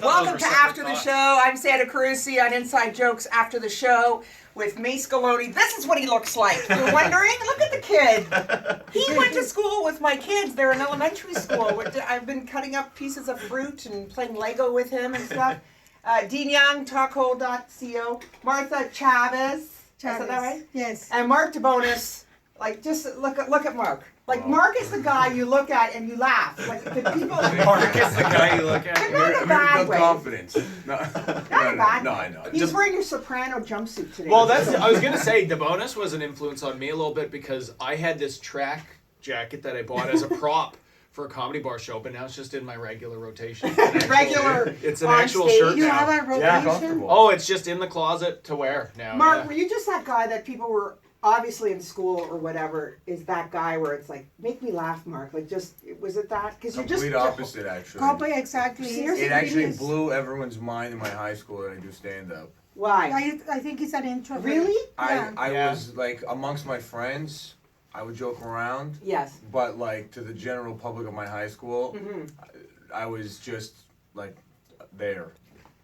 Welcome to After the Show. I'm Sandra Carusi on Inside Jokes After the Show with Mayce Galoni. This is what he looks like. You're wondering? Look at the kid. He went to school with my kids. They're in elementary school. I've been cutting up pieces of fruit and playing Lego with him and stuff. Dean Young, talkhole.co. Martha Chavez. Is that right? Yes. And Mark DeBonis. Like, just look at Mark. Like, Mark is the guy you look at and you laugh. Like, the people... Mark is the guy you look at. But not in a bad way. Confidence. Not in a bad way. I know. He's wearing your soprano jumpsuit today. Well, I was going to say, DeBonis was an influence on me a little bit because I had this track jacket that I bought as a prop for a comedy bar show, but now it's just in my regular rotation. It's an actual stage. shirt You now. have a rotation? Oh, it's just in the closet to wear now. Mark, were you just that guy that people were obviously in school or whatever is that guy where it's like, make me laugh, Mark? Like, just, was it that? Because you're just... Complete opposite, actually. Exactly. Seriously? It actually blew everyone's mind in my high school that I do stand-up. Why? I think it's an introvert. Really? Yeah. I was, like, amongst my friends, I would joke around. Yes. But, like, to the general public of my high school, I was just, like, there.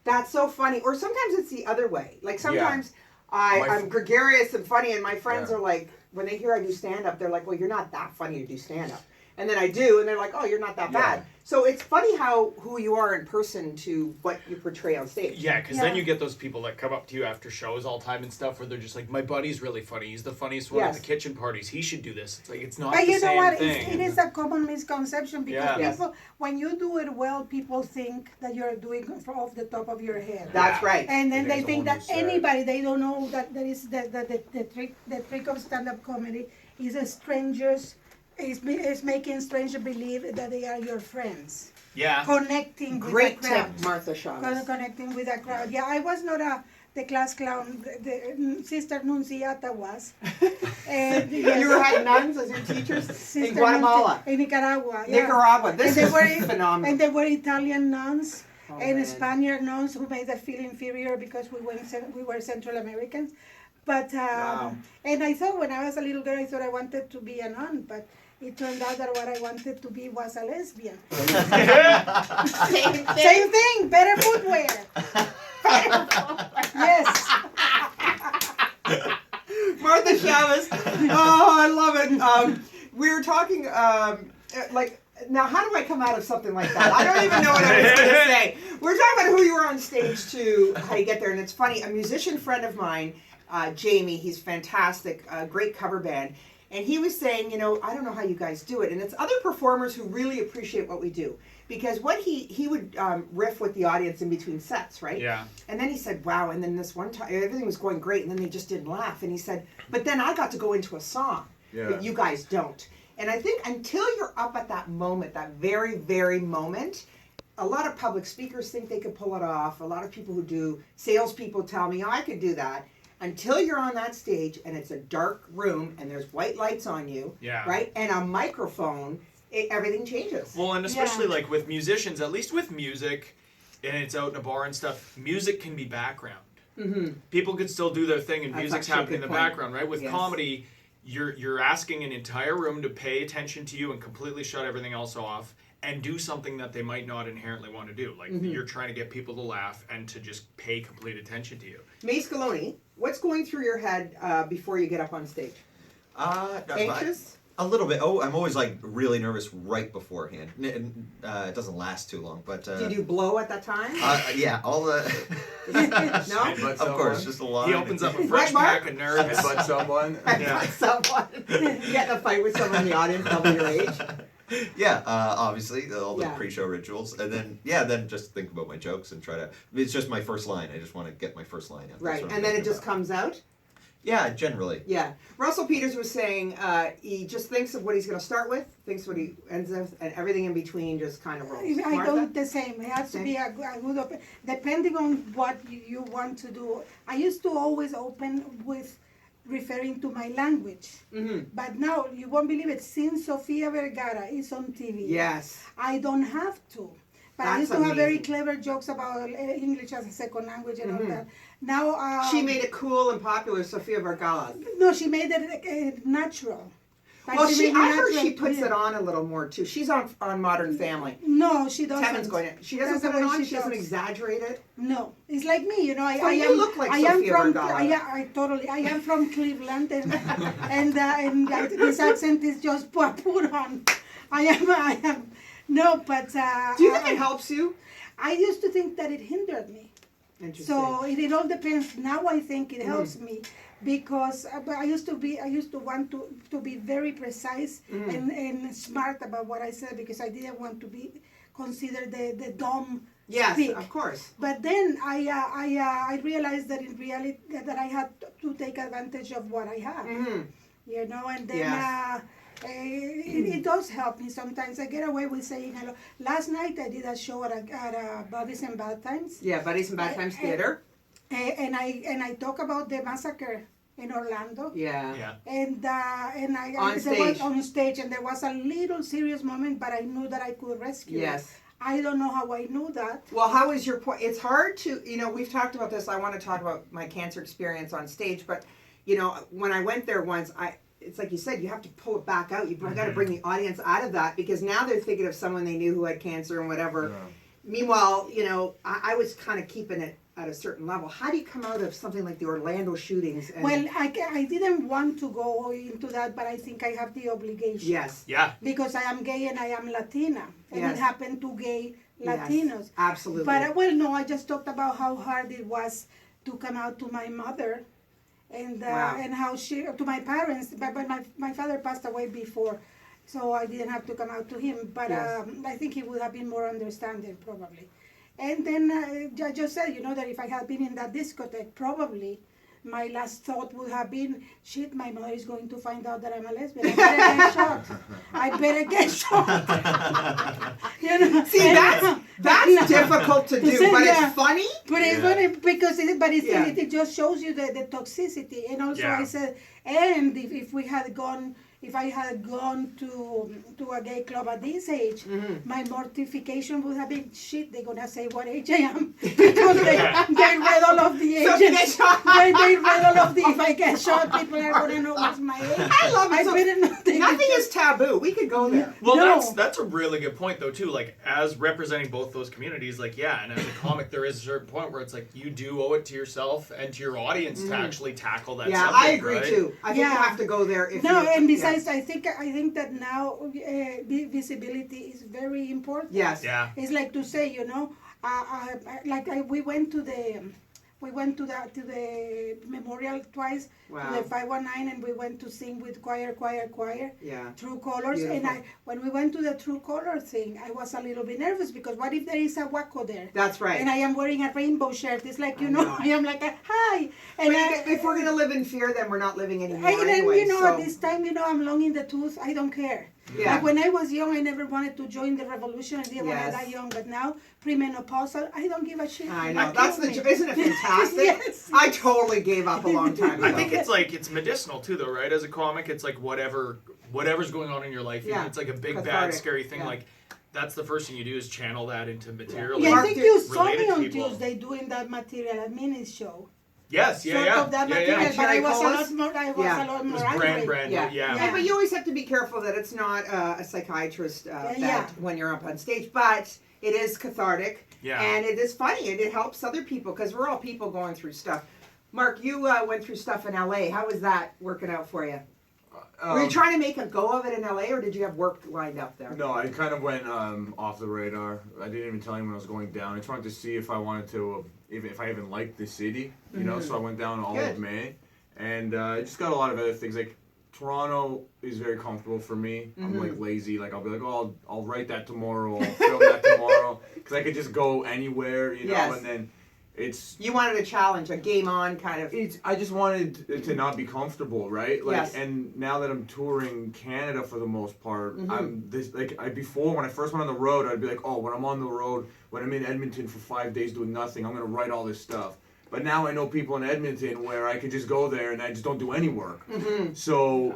That's so funny. Or sometimes it's the other way. Like, sometimes... Yeah. I'm gregarious and funny, and my friends are like, when they hear I do stand-up, they're like, well, you're not that funny to do stand-up. And then I do, and they're like, oh, you're not that bad. So it's funny who you are in person to what you portray on stage. Yeah, because then you get those people that come up to you after shows all the time and stuff where they're just like, my buddy's really funny. He's the funniest one at the kitchen parties. He should do this. It's like, it's not the same thing. But you know what? It is a common misconception because people, when you do it well, people think that you're doing it off the top of your head. That's right. And then they think that anybody, they don't know that there is the trick of stand-up comedy is a stranger's is making strangers believe that they are your friends. Yeah. Connecting with Great the crowd. tip, Martha Chavez. Connecting with the crowd. Yeah, I was not the class clown. The Sister Nunciata was. And, yes. You had nuns as your teachers Sister in Guatemala. In Nicaragua. Yeah. Nicaragua. This is phenomenal. And they were Italian nuns and Spaniard nuns who made us feel inferior because we were Central Americans. But and I thought when I was a little girl, I thought I wanted to be a nun, but it turned out that what I wanted to be was a lesbian. Same thing, better footwear. Yes. Martha Chavez. Oh, I love it. We were talking, now how do I come out of something like that? I don't even know what I was going to say. We're talking about who you were on stage to, how you get there. And it's funny, a musician friend of mine, Jamie, he's fantastic, great cover band. And he was saying, I don't know how you guys do it. And it's other performers who really appreciate what we do. Because what he would riff with the audience in between sets, right? Yeah. And then he said, wow, and then this one time, everything was going great, and then they just didn't laugh. And he said, but then I got to go into a song, but you guys don't. And I think until you're up at that moment, that very, very moment, a lot of public speakers think they could pull it off. A lot of people who do, salespeople tell me, I could do that. Until you're on that stage and it's a dark room and there's white lights on you, right? And a microphone, everything changes. Well, and especially like with musicians, at least with music, and it's out in a bar and stuff, music can be background. Mm-hmm. People could still do their thing and music's happening in the background, right? With comedy, you're asking an entire room to pay attention to you and completely shut everything else off and do something that they might not inherently want to do. Like you're trying to get people to laugh and to just pay complete attention to you. Mayce Galoni, what's going through your head before you get up on stage? Anxious? A little bit. Oh, I'm always like really nervous right beforehand. It doesn't last too long, but. Did you blow at that time? Yeah, all the. No? Of course, just a line. He opens up a fresh pack of nerves. But someone. Someone. Get in a fight with someone in the audience, double your age. Yeah, obviously all the pre-show rituals, and then just think about my jokes and try to. It's just my first line. I just want to get my first line out. Right, and then it just comes out. Yeah, generally. Yeah, Russell Peters was saying he just thinks of what he's going to start with, thinks what he ends with, and everything in between just kind of rolls. I do the same. It has to be a good depending on what you want to do. I used to always open with referring to my language. Mm-hmm. But now, you won't believe it, since Sofia Vergara is on TV, I don't have to. But I used to have very clever jokes about English as a second language and all that. Now, she made it cool and popular, Sofia Vergara. No, she made it natural. But Well, maybe I not heard she like- puts yeah. it on a little more too. She's on Modern Family. No, she doesn't. Kevin's going to. She doesn't That's the put it way on. she She doesn't talks. exaggerate it. No, it's like me, you know. So you look like I am Sofia from. Vergara. I totally. I am from Cleveland, and this accent is just put on. I am. No, but. Do you think it helps you? I used to think that it hindered me. Interesting. So it all depends. Now I think it helps me because but I used to want to be very precise and smart about what I said because I didn't want to be considered the dumb Yes, speak. of course. But then I realized that in reality that I had to take advantage of what I had, you know, and then Yes. it does help me sometimes. I get away with saying hello. Last night I did a show at a Buddies and Bad Times. Yeah, Buddies and Bad Times Theater. And I talk about the massacre in Orlando. Yeah. Yeah. And I On there was stage. on stage, and there was a little serious moment, but I knew that I could rescue. Yes. it. I don't know how I knew that. Well, how is your point? It's hard to, we've talked about this. I want to talk about my cancer experience on stage, but, when I went there once, it's like you said, you have to pull it back out. You've got to bring the audience out of that because now they're thinking of someone they knew who had cancer and whatever. Yeah. Meanwhile, I was kind of keeping it at a certain level. How do you come out of something like the Orlando shootings? And, Well, I didn't want to go into that, but I think I have the obligation. yes. Yeah. Because I am gay and I am Latina, and Yes. it happened to gay Yes, Latinos. absolutely. But well, no, I just talked about how hard it was to come out to my mother, and Wow. and how she to my parents. But my father passed away before, so I didn't have to come out to him. But Yes. I think he would have been more understanding probably. And then I just said, that if I had been in that discotheque, probably my last thought would have been, shit, my mother is going to find out that I'm a lesbian. I better get shot. I better get shot. See, that's difficult to do, but Yeah. it's funny. But it's Yeah. funny because Yeah. it just shows you the toxicity. And also Yeah. I said, and if I had gone to a gay club at this age, my mortification would have been, shit, they're gonna say what age I am because they read all of the So if you get ages. shot- They read all of the. If I get shot, people are gonna know what's my age. I love it. I So better not take nothing it. is taboo. We could go there. Well, No. that's a really good point though too. Like as representing both those communities, like and as a comic, there is a certain point where it's like you do owe it to yourself and to your audience to actually tackle that. Yeah, subject, I agree right? too. I think you Yeah. have to go there. If No, you're- and besides, I think that now visibility is very important. Yes. Yeah. It's like to say, we went to the memorial twice, Wow. to the 519, and we went to sing with choir, Yeah. True Colors. And Beautiful. when we went to the True Color thing, I was a little bit nervous because what if there is a wacko there? That's right. And I am wearing a rainbow shirt. It's like, I know. I am like, hi. But And if we're gonna live in fear, then we're not living anymore and then, anyway. at so this time, I'm long in the tooth. I don't care. Yeah. Like when I was young, I never wanted to join the revolution. I didn't want Yes. to die young. But now, premenopausal, I don't give a shit. I know. Kill That's me. isn't it fantastic? Yes. I totally gave up a long time ago. I think it's medicinal too, though, right? As a comic, it's like whatever's going on in your life. Yeah. It's like a big, Cathartic. bad, scary thing. Yeah. Like that's the first thing you do is channel that into material. Yeah, and I think you saw relate me it to on people. Tuesday doing that material at Minnie's show. Yes, Sort yeah. of that yeah, material, yeah. but I Cherry was Colas? a lot more. I was Yeah. a lot It was more brand angry. new. Yeah. Yeah, but you always have to be careful that it's not a psychiatrist Yeah. when you're up on stage. But it is cathartic, Yeah. and it is funny, and it helps other people because we're all people going through stuff. Mark, you went through stuff in LA. How was that working out for you? Were you trying to make a go of it in LA, or did you have work lined up there? No, I kind of went off the radar. I didn't even tell anyone I was going down. I just wanted to see if I wanted to, if I even liked the city, you know. So I went down all Good. of May, and I just got a lot of other things. Like Toronto is very comfortable for me. I'm like lazy. Like I'll be like, oh, I'll write that tomorrow. I'll film that tomorrow, because I could just go anywhere, you know. Yes. And then it's. You wanted a challenge, a game on kind of. I just wanted to not be comfortable, right? Like, Yes. and now that I'm touring Canada for the most part, Mm-hmm. I'm this like before when I first went on the road, I'd be like, oh, when I'm on the road, when I'm in Edmonton for 5 days doing nothing, I'm gonna write all this stuff. But now I know people in Edmonton where I could just go there and I just don't do any work. Mm-hmm. So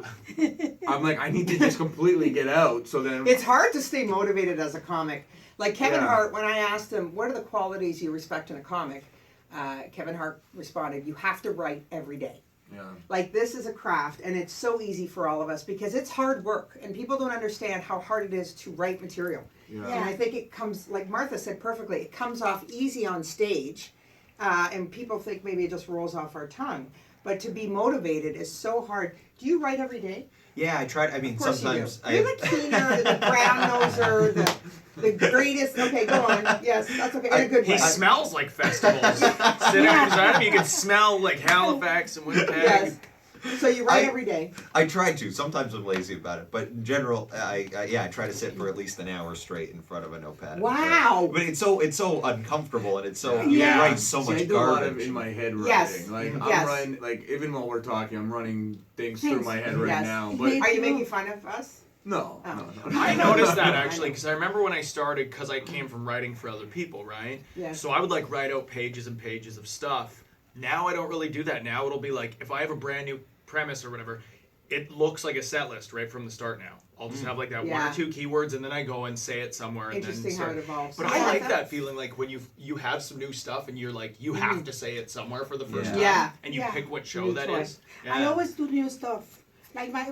I'm like, I need to just completely get out. So then It's hard to stay motivated as a comic. Like Kevin Yeah. Hart, when I asked him, what are the qualities you respect in a comic? Kevin Hart responded, you have to write every day. Yeah. Like, this is a craft, and it's so easy for all of us because it's hard work, and people don't understand how hard it is to write material. Yeah. And I think it comes, like Martha said perfectly, it comes off easy on stage, and people think maybe it just rolls off our tongue. But to be motivated is so hard. Do you write every day? Yeah, I tried. I mean, Of course sometimes you do. You're the keener, the brown noser, the greatest. Okay, go on. Yes, that's okay. In a good He way. smells like festivals. Sitting beside him, you can smell like Halifax and Winnipeg. Yes. So you write every day. I try to. Sometimes I'm lazy about it, but in general, I try to sit for at least an hour straight in front of a notepad. Wow. But it's so uncomfortable, and it's so Yeah. you write so See, much I do a lot of garbage. in my head writing. Yes. Like I'm Yes. writing, like even while we're talking, I'm running things through my head right Yes. now. But Are you making fun of us? no, Oh. no. I noticed that actually because I remember when I started, because I came from writing for other people, right? Yeah. So I would like write out pages and pages of stuff. Now I don't really do that. Now it'll be like if I have a brand new premise or whatever, it looks like a set list right from the start now. I'll just have like that one Yeah. or two keywords and then I go and say it somewhere and Interesting then how start. it evolves. But Yeah. I like that feeling like when you have some new stuff and you're like you have to say it somewhere for the first time Yeah. and you Yeah. pick what show New that choice. is. I Yeah. always do new stuff. Like my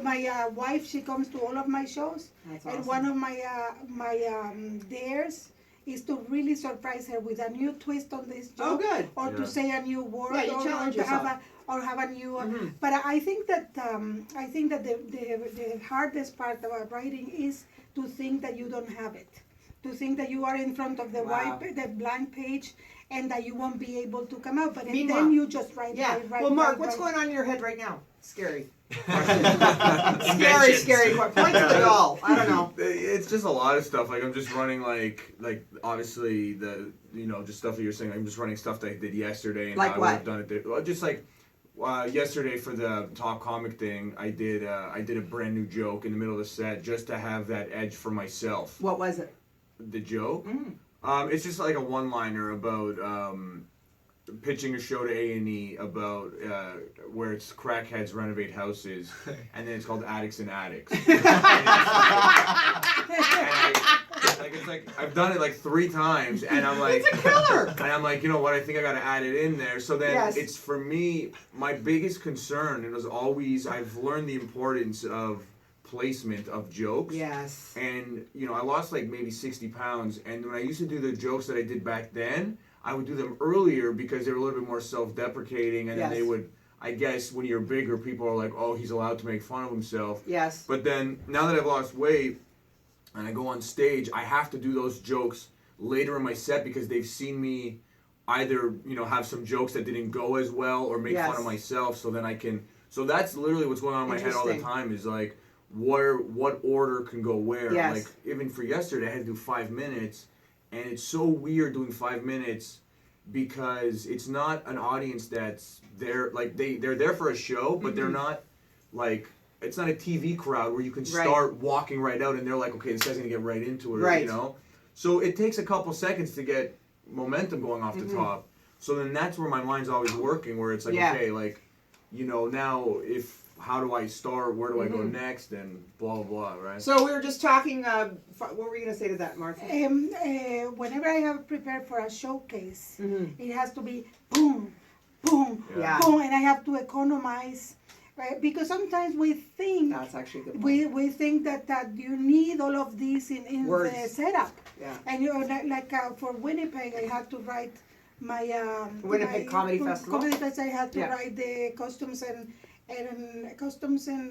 wife, she comes to all of my shows, That's and awesome. one of my dares is to really surprise her with a new twist on this joke, Oh, good. or Yeah. to say a new word, Yeah, you or, challenge to have yourself. have a new. Mhm. But I think that the hardest part about writing is to think that you don't have it, to think that you are in front of the Wow. the blank page, and that you won't be able to come out. But Meanwhile- then you just write. Yeah. Write, Well, Mark, write, what's write. going on in your head right now? Scary. Inventions. Scary. Point to the doll. I don't know. It's just a lot of stuff. Like I'm just running like obviously the just stuff that you're saying. I'm just running stuff that I did yesterday and Like how I what? would have done it. Well, just like yesterday for the top comic thing, I did a brand new joke in the middle of the set just to have that edge for myself. What was it? The joke? Mm. It's just like a one-liner about pitching a show to A&E about where it's crackheads renovate houses, and then it's called Addicts and Addicts. It's like I've done it like 3 times, and I'm like, It's a killer. and I'm like, you know what? I think I got to add it in there. So then Yes. it's for me. My biggest concern, it was always I've learned the importance of placement of jokes. Yes. And I lost like maybe 60 pounds, and when I used to do the jokes that I did back then, I would do them earlier because they were a little bit more self-deprecating, and then Yes. they would. I guess when you're bigger, people are like, "Oh, he's allowed to make fun of himself." Yes. But then now that I've lost weight and I go on stage, I have to do those jokes later in my set because they've seen me either have some jokes that didn't go as well or make fun Yes. of myself. So then I can. So that's literally what's going on in my head all the Interesting. time. Is like what order can go where. Yes. Like even for yesterday, I had to do 5 minutes, and it's so weird doing 5 minutes because it's not an audience that's there. Like they're there for a show, but they're not like. It's not a TV crowd where you can Right. start walking right out and they're like, okay, this guy's gonna get right into it, Right. So it takes a couple seconds to get momentum going off Mm-hmm. the top. So then that's where my mind's always working, where it's like, Yeah. okay, like, now how do I start? Where do I go Mhm. next? And blah blah blah, right? So we were just talking. What were you gonna say to that, Martha? Whenever I have prepared for a showcase, Mm-hmm. it has to be boom, boom, Yeah. boom, and I have to economize, right? Because sometimes we think That's actually a good. Point. we think that you need all of these in the Words. setup, Yeah. and for Winnipeg, I had to write my Winnipeg Comedy Festival? Comedy Festival. I had to Yeah. write the costumes and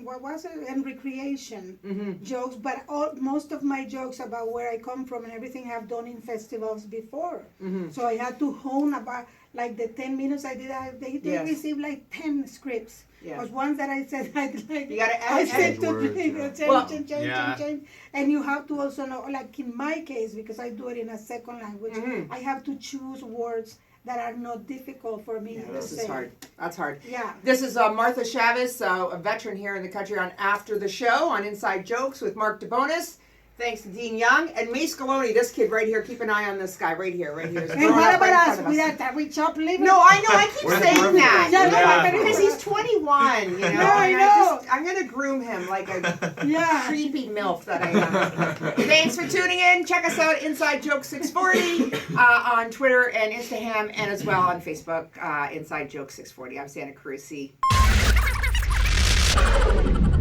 what was it, and recreation Mm-hmm. jokes, but most of my jokes about where I come from and everything I've done in festivals before. Mm-hmm. So I had to hone about like the 10 minutes I did. They Yes. received like 10 scripts. Yeah. Was ones that I said like You gotta I add said to words, change, yeah. change, and you have to also know, like in my case, because I do it in a second language, Mhm. I have to choose words that are not difficult for me to This say. is hard. That's hard. Yeah. This is Martha Chavez, a veteran here in the country, on After the Show on Inside Jokes with Mark DeBonis. Thanks to Dean Young and Mayce Galoni, this kid right here. Keep an eye on this guy right here. He's And growing what up right in about front us? of We that we chop liver? No, I know. I keep We're the saying peripheral. that. Yeah, no, Yeah. Because he's 21, you know. No, I and know. I'm gonna groom him like a Yeah. creepy MILF that I am. Thanks for tuning in. Check us out, Inside Joke 640, on Twitter and Instagram, and as well on Facebook, Inside Joke 640. I'm Sandra Carusi. Bye.